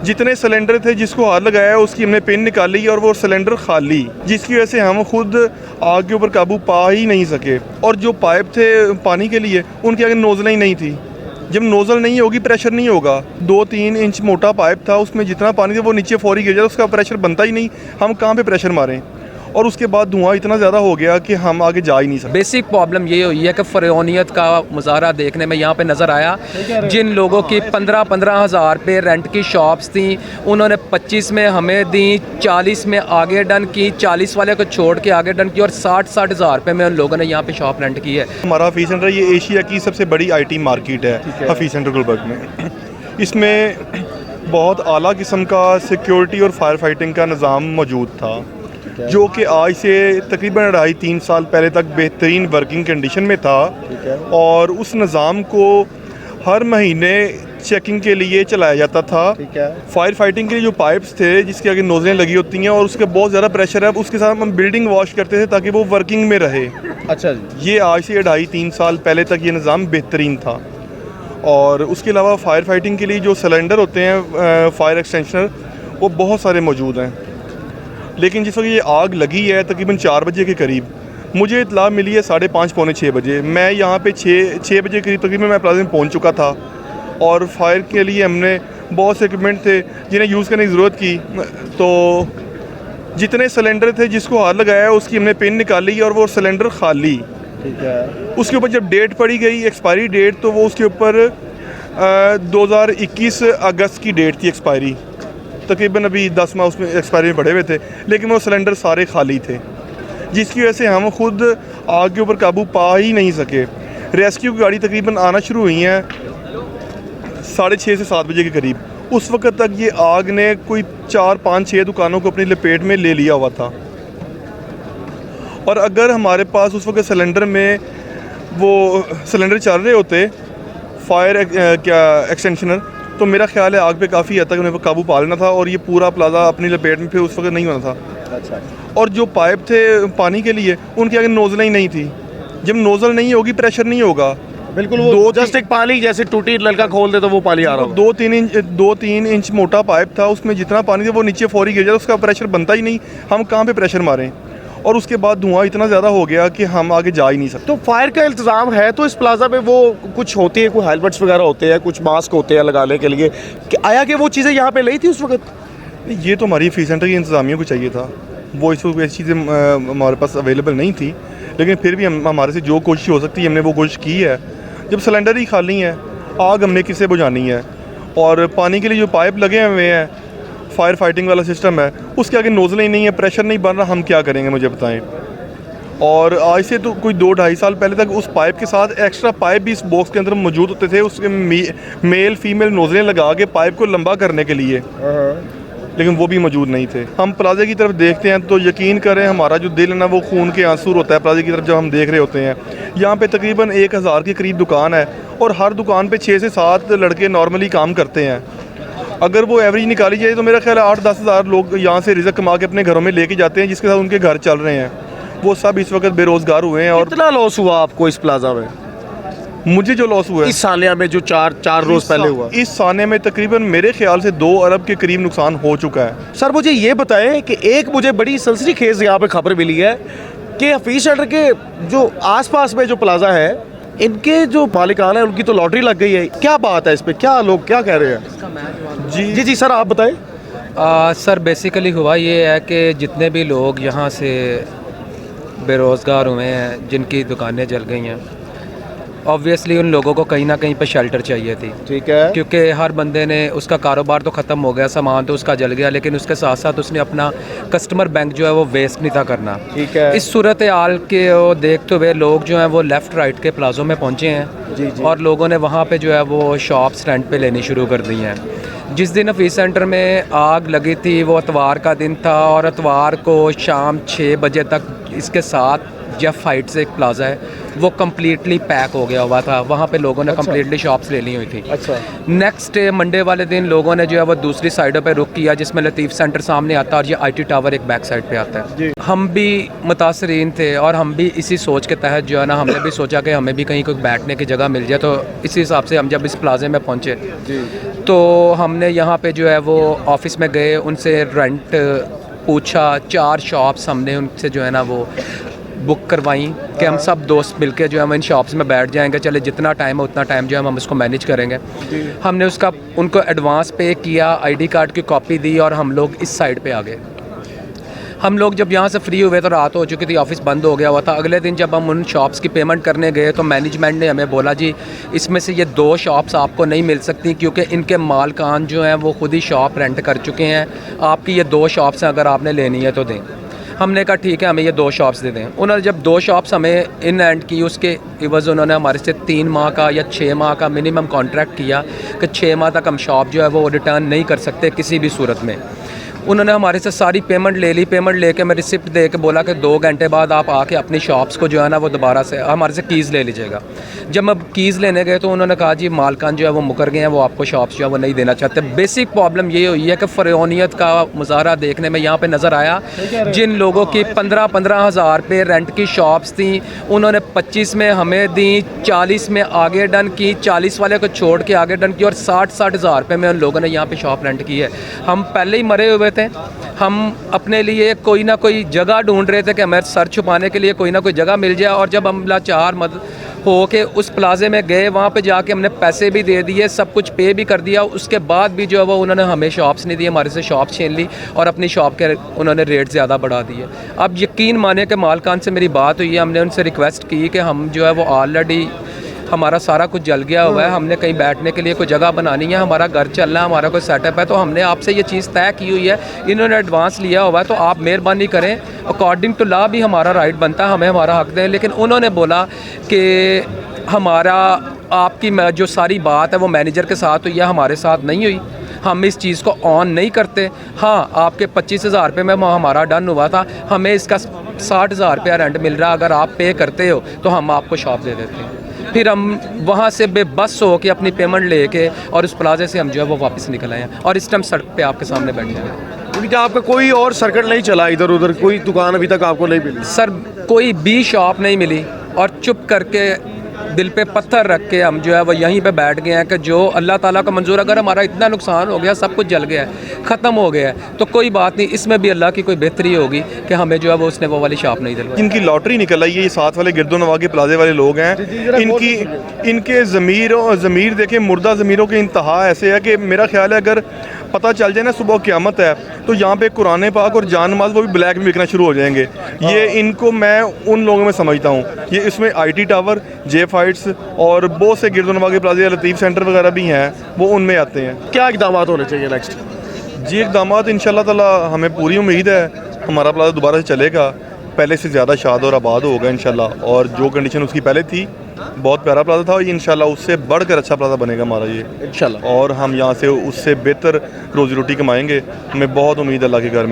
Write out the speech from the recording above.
जितने सिलेंडर थे जिसको हाथ लगाया उसकी हमने पिन निकाली और वो सिलेंडर खाली, जिसकी वजह से हम खुद आग के ऊपर काबू पा ही नहीं सके। और जो पाइप थे पानी के लिए उनके आगे नोज़लें ही नहीं थी। जब नोज़ल नहीं होगी प्रेशर नहीं होगा। 2-3 इंच मोटा पाइप था, उसमें जितना पानी था वो नीचे फौरी गिर जाता, उसका प्रेशर बनता ही नहीं। हम कहाँ पे प्रेशर मारें? और उसके बाद धुआं इतना ज़्यादा हो गया कि हम आगे जा ही नहीं सकते। बेसिक प्रॉब्लम ये हुई है कि फ़रौनियत का मुजाहरा देखने में यहाँ पे नज़र आया। जिन लोगों की 15-15 हज़ार पे रेंट की शॉप्स थी, उन्होंने 25 में हमें दी, 40 में आगे डन की, 40 वाले को छोड़ के आगे डन की, और 60-60 हज़ार पे में उन लोगों ने यहाँ पे शॉप रेंट की है। हमारा हफीज़ सेंटर ये एशिया की सबसे बड़ी IT मार्केट है हफीज़ सेंटर गुलबर्ग में। इसमें बहुत आला किस्म का सिक्योरिटी और फायर फाइटिंग का निज़ाम मौजूद था, जो कि आज से तकरीबन 2.5-3 साल पहले तक बेहतरीन वर्किंग कंडीशन में था। और उस निज़ाम को हर महीने चेकिंग के लिए चलाया जाता था। फायर फाइटिंग के लिए जो पाइप्स थे जिसके आगे नोज़लें लगी होती हैं और उसके बहुत ज़्यादा प्रेशर है, उसके साथ हम बिल्डिंग वॉश करते थे ताकि वो वर्किंग में रहे। अच्छा जी। ये आज से 2.5-3 साल पहले तक ये निज़ाम बेहतरीन था। और उसके अलावा फायर फाइटिंग के लिए जो सिलेंडर होते हैं फायर एक्सटेंशनर, वो बहुत सारे मौजूद हैं। लेकिन जिस वक्त ये आग लगी है तकरीबन 4 बजे के करीब, मुझे इत्तला मिली है 5:30 पौने 6 बजे। मैं यहाँ पे 6 बजे के करीब तकरीबन मैं प्लाजा में पहुँच चुका था। और फायर के लिए हमने बहुत से इक्विपमेंट थे जिन्हें यूज़ करने की ज़रूरत की। तो जितने सिलेंडर थे जिसको हाथ लगाया उसकी हमने पिन निकाली और वो सिलेंडर खाली। ठीक है। उसके ऊपर जब डेट पड़ी गई एक्सपायरी डेट, तो वो उसके ऊपर 2021 अगस्त की डेट थी एक्सपायरी। तकरीबन अभी 10 माह उसमें एक्सपायरी में पड़े हुए थे, लेकिन वो सिलेंडर सारे खाली थे, जिसकी वजह से हम खुद आग के ऊपर काबू पा ही नहीं सके। रेस्क्यू की गाड़ी तकरीबन आना शुरू हुई हैं 6:30 से 7 बजे के करीब। उस वक्त तक ये आग ने कोई 4-5-6 दुकानों को अपनी लपेट में ले लिया हुआ था। और अगर हमारे पास उस वक्त सिलेंडर में वो सिलेंडर चल रहे होते फायर एक्सटेंशनर, तो मेरा ख्याल है आग पे काफ़ी हद तक उन्हें काबू पा लेना था और ये पूरा प्लाजा अपनी लपेट में फिर उस वक्त नहीं होना था। अच्छा। और जो पाइप थे पानी के लिए उनके आगे नोज़लें ही नहीं थी। जब नोज़ल नहीं होगी प्रेशर नहीं होगा। बिल्कुल, वो जस्ट एक पानी जैसे टूटी नलका खोल दे तो वो पानी आ रहा हो। 2-3 इंच मोटा पाइप था, उसमें जितना पानी था वो नीचे फौरी गिर जाता, उसका प्रेशर बनता ही नहीं। हम कहाँ पे प्रेशर मारें? और उसके बाद धुआं इतना ज़्यादा हो गया कि हम आगे जा ही नहीं सकते। तो फायर का इंतज़ाम है तो इस प्लाजा में वो कुछ होती है, कोई हेलमेट्स वगैरह होते हैं, कुछ मास्क होते हैं लगाने के लिए, आया कि वो चीज़ें यहाँ पे ली थी उस वक्त? ये तो हमारी हफीज़ सेंटर की इंतज़ामिया को चाहिए था, वो इस वक्त ऐसी चीज़ें हमारे पास अवेलेबल नहीं थी। लेकिन फिर भी हमारे से जो कोशिश हो सकती है हमने वो कोशिश की है। जब सिलेंडर ही खाली हैं, आग हमने किससे बुझानी है? और पानी के लिए जो पाइप लगे हुए हैं, फायर फाइटिंग वाला सिस्टम है, उसके आगे नोज़लें ही नहीं है, प्रेशर नहीं बन रहा, हम क्या करेंगे मुझे बताएं। और आज से तो कोई 2-2.5 साल पहले तक उस पाइप के साथ एक्स्ट्रा पाइप भी इस बॉक्स के अंदर मौजूद होते थे, उसके मेल फीमेल नोज़लें लगा के पाइप को लंबा करने के लिए, लेकिन वो भी मौजूद नहीं थे। हम प्लाजे की तरफ देखते हैं तो यकीन करें हमारा जो दिल है ना वो खून के आंसू होता है प्लाजे की तरफ जब हम देख रहे होते हैं। यहाँ पे तकरीबन 1000 के करीब दुकान है और हर दुकान पे 6 से 7 लड़के नॉर्मली काम करते हैं। अगर वो एवरेज निकाली जाए तो मेरा ख्याल है 8-10 हज़ार लोग यहाँ से रिज़्क कमा के अपने घरों में लेके जाते हैं, जिसके साथ उनके घर चल रहे हैं। वो सब इस वक्त बेरोज़गार हुए हैं। और कितना लॉस हुआ आपको इस प्लाजा में? मुझे जो लॉस हुआ है इस सानिया में जो 4 रोज़ पहले हुआ, इस साने में तकरीबन मेरे ख्याल से 2 अरब के करीब नुकसान हो चुका है। सर मुझे ये बताएं कि एक मुझे बड़ी सनसनीखेज यहाँ पे खबर मिली है कि हफीज़ सेंटर के जो आसपास में जो प्लाजा है, इनके जो मालिकान है उनकी तो लॉटरी लग गई है। क्या बात है इस पे, क्या लोग क्या कह रहे हैं? जी जी सर आप बताएं। सर बेसिकली हुआ ये है कि जितने भी लोग यहाँ से बेरोज़गार हुए हैं, जिनकी दुकानें जल गई हैं, ऑब्वियसली उन लोगों को कहीं ना कहीं पे शेल्टर चाहिए थी। ठीक है। क्योंकि हर बंदे ने उसका कारोबार तो ख़त्म हो गया, सामान तो उसका जल गया, लेकिन उसके साथ साथ उसने अपना कस्टमर बैंक जो है वो वेस्ट नहीं था करना। ठीक है। इस सूरत हाल के देखते हुए लोग जो हैं वो लेफ़्ट राइट के प्लाज़ों में पहुँचे हैं। जी जी। और लोगों ने वहाँ पे जो है वो शॉप्स रेंट पे लेनी शुरू कर दी हैं। जिस दिन हफीज़ सेंटर में आग लगी थी वो इतवार का दिन था और इतवार को शाम 6 बजे तक इसके साथ जेफ फाइट से एक प्लाजा है वो कम्प्लीटली पैक हो गया हुआ था। वहाँ पे लोगों ने कम्प्लीटली शॉप्स ले ली हुई थी। अच्छा। नेक्स्ट डे मंडे वाले दिन लोगों ने जो है वो दूसरी साइडों पे रुक किया, जिसमें लतीफ़ सेंटर सामने आता है और ये IT टावर एक बैक साइड पे आता है। हम भी मुतासरीन थे और हम भी इसी सोच के तहत जो है ना, हमने भी सोचा कि हमें भी कहीं कोई बैठने की जगह मिल जाए। तो इसी हिसाब से हम जब इस प्लाजे में पहुँचे तो हमने यहाँ पे जो है वो ऑफिस में गए, उनसे रेंट पूछा। 4 शॉप्स हमने उनसे जो है ना वो बुक करवाई कि हम सब दोस्त मिलके जो है हम इन शॉप्स में बैठ जाएंगे, चले जितना टाइम है उतना टाइम जो है हम उसको मैनेज करेंगे। हमने उसका उनको एडवांस पे किया, ID कार्ड की कॉपी दी और हम लोग इस साइड पे आ गए। हम लोग जब यहाँ से फ्री हुए तो रात हो चुकी थी, ऑफिस बंद हो गया हुआ था। अगले दिन जब हम उन शॉप्स की पेमेंट करने गए तो मैनेजमेंट ने हमें बोला जी इसमें से ये 2 शॉप्स आपको नहीं मिल सकती क्योंकि इनके मालकान जो हैं वो खुद ही शॉप रेंट कर चुके हैं। आपकी ये 2 शॉप्स हैं, अगर आपने लेनी है तो दें। हमने कहा ठीक है, हमें ये 2 शॉप्स दे दें। उन्होंने जब 2 शॉप्स हमें इन एंड की, उसके इवज़ उन्होंने हमारे से 3 माह का या 6 माह का मिनिमम कॉन्ट्रैक्ट किया कि 6 माह तक हम शॉप जो है वो रिटर्न नहीं कर सकते किसी भी सूरत में। उन्होंने हमारे से सारी पेमेंट ले ली। पेमेंट लेके मैं रिसिप्ट दे के बोला कि 2 घंटे बाद आप आके अपनी शॉप्स को जो है ना वो दोबारा से हमारे से कीज़ ले लीजिएगा। जब हम कीज़ लेने गए तो उन्होंने कहा जी मालकान जो है वो मुकर गए हैं, वो आपको शॉप्स जो है वो नहीं देना चाहते। बेसिक प्रॉब्लम ये हुई है कि फ़रौनियत का मुज़ाहरा देखने में यहाँ पे नज़र आया। जिन लोगों की 15-15 हज़ार पे रेंट की शॉप्स थी, उन्होंने 25 में हमें दी, 40 में आगे डन की, 40 वाले को छोड़ के आगे डन की और 60-60 हज़ार रुपये में उन लोगों ने यहाँ पे शॉप रेंट की है। हम पहले ही मरे हुए थे। हम अपने लिए कोई ना कोई जगह ढूंढ रहे थे कि हमें सर छुपाने के लिए कोई ना कोई जगह मिल जाए। और जब हम लाचार मत हो के उस प्लाजे में गए, वहाँ पे जाके हमने पैसे भी दे दिए, सब कुछ पे भी कर दिया, उसके बाद भी जो है वो उन्होंने हमें शॉप्स नहीं दी, हमारे से शॉप छीन ली और अपनी शॉप के उन्होंने रेट ज़्यादा बढ़ा दिए। अब यकीन माने कि मालकान से मेरी बात हुई है, हमने उनसे रिक्वेस्ट की कि हम जो है वो ऑलरेडी हमारा सारा कुछ जल गया हुआ है, हमने कहीं बैठने के लिए कोई जगह बनानी है, हमारा घर चलना है, हमारा कोई सेटअप है, तो हमने आपसे ये चीज़ तय की हुई है, इन्होंने एडवांस लिया हुआ है, तो आप मेहरबानी करें। अकॉर्डिंग टू लॉ भी हमारा राइट बनता है, हमें हमारा हक दें। लेकिन उन्होंने बोला कि हमारा आपकी जो सारी बात है वो मैनेजर के साथ हुई है, हमारे साथ नहीं हुई, हम इस चीज़ को ऑन नहीं करते। हाँ, आपके 25,000 रुपये में हमारा डन हुआ था, हमें इसका 60,000 रुपया रेंट मिल रहा है, अगर आप पे करते हो तो हम आपको शॉप दे देते हैं। फिर हम वहाँ से बेबस हो के अपनी पेमेंट लेके और उस प्लाजे से हम जो है वो वापस निकल आए हैं और इस टाइम सड़क पे आपके सामने बैठे हैं। क्योंकि आपका कोई और सर्किट नहीं चला, इधर उधर कोई दुकान अभी तक आपको नहीं मिली? सर कोई भी शॉप नहीं मिली और चुप करके दिल पे पत्थर रख के हम जो है वो यहीं पे बैठ गए हैं कि जो अल्लाह ताला का मंजूर, अगर हमारा इतना नुकसान हो गया, सब कुछ जल गया है, ख़त्म हो गया है, तो कोई बात नहीं, इसमें भी अल्लाह की कोई बेहतरी होगी कि हमें जो है वो उसने वो वाली शॉप नहीं दिलवाई। इनकी लॉटरी निकल आई है, ये साथ वाले गिरदोनवा के प्लाजे वाले लोग हैं। इनके ज़मीर देखें, मुर्दा ज़मीरों के इंतहा ऐसे है कि मेरा ख्याल है अगर पता चल जाए ना सुबह क़यामत है तो यहाँ पे कुरान पाक और जान माल वो भी ब्लैक में बिकना शुरू हो जाएंगे। ये इनको मैं उन लोगों में समझता हूँ, ये इसमें IT टावर, जे फाइट्स और बहुत से गिरदोनवा के प्लाजे, लतीफ़ सेंटर वगैरह भी हैं, वो उनमें आते हैं। क्या इक़दाम होने चाहिए नेक्स्ट? जी इक़दाम इंशाल्लाह ताला हमें पूरी उम्मीद है हमारा प्लाजा दोबारा से चलेगा, पहले से ज़्यादा शाद और आबाद होगा इंशाल्लाह। और जो कंडीशन उसकी पहले थी, बहुत प्यारा प्लाजा था, ये इंशाल्लाह उससे बढ़कर अच्छा प्लाजा बनेगा हमारा ये इंशाल्लाह। और हम यहाँ से उससे बेहतर रोज़ी रोटी कमाएंगे, हमें बहुत उम्मीद है अल्लाह के घर में।